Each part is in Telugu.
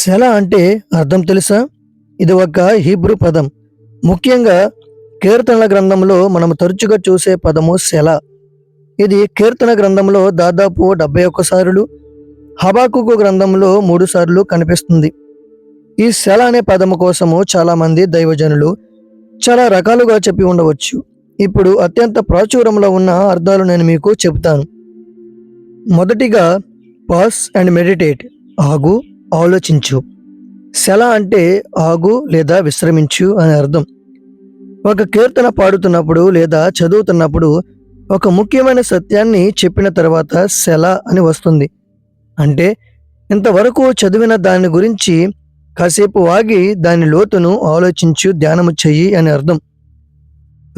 సెల అంటే అర్థం తెలుసా? ఇది ఒక హీబ్రూ పదం. ముఖ్యంగా కీర్తనల గ్రంథంలో మనం తరచుగా చూసే పదము సెల. ఇది కీర్తన గ్రంథంలో దాదాపు 71 సార్లు, హబాకుకు గ్రంథంలో 3 సార్లు కనిపిస్తుంది. ఈ సెల అనే పదము కోసము చాలామంది దైవజనులు చాలా రకాలుగా చెప్పి ఉండవచ్చు. ఇప్పుడు అత్యంత ప్రాచుర్యంలో ఉన్న అర్థాలు నేను మీకు చెబుతాను. మొదటిగా పాస్ అండ్ మెడిటేట్, ఆగు, ఆలోచించు. సెల అంటే ఆగు లేదా విశ్రమించు అని అర్థం. ఒక కీర్తన పాడుతున్నప్పుడు లేదా చదువుతున్నప్పుడు ఒక ముఖ్యమైన సత్యాన్ని చెప్పిన తర్వాత సెల అని వస్తుంది. అంటే ఇంతవరకు చదివిన దాని గురించి కాసేపు ఆగి దాని లోతును ఆలోచించు, ధ్యానము చెయ్యి అని అర్థం.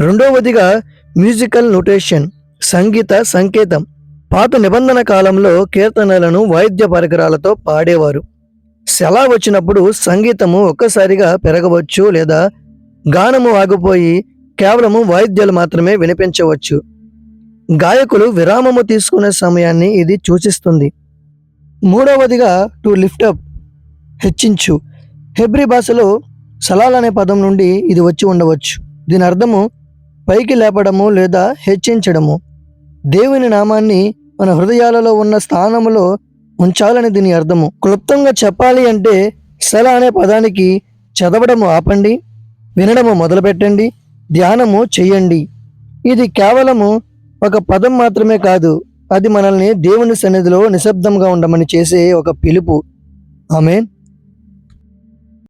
రెండవదిగా మ్యూజికల్ నోటేషన్, సంగీత సంకేతం. పాత నిబంధన కాలంలో కీర్తనలను వాయిద్య పరికరాలతో పాడేవారు. సెల వచ్చినప్పుడు సంగీతము ఒక్కసారిగా పెరగవచ్చు లేదా గానము ఆగిపోయి కేవలము వాయిద్యాలు మాత్రమే వినిపించవచ్చు. గాయకులు విరామము తీసుకునే సమయాన్ని ఇది సూచిస్తుంది. మూడవదిగా టు లిఫ్ట్ అప్, హెచ్చించు. హెబ్రీ భాషలో సలాల్ అనే పదం నుండి ఇది వచ్చి ఉండవచ్చు. దీని అర్థము పైకి లేపడము లేదా హెచ్చించడము. దేవుని నామాన్ని మన హృదయాలలో ఉన్న స్థానములో ఉంచాలని దీని అర్థము. క్లుప్తంగా చెప్పాలి అంటే సెల అనే పదానికి చదవడము ఆపండి, వినడము మొదలుపెట్టండి, ధ్యానము చెయ్యండి. ఇది కేవలము ఒక పదం మాత్రమే కాదు, అది మనల్ని దేవుని సన్నిధిలో నిశ్శబ్దంగా ఉండమని చేసే ఒక పిలుపు. ఆమేన్.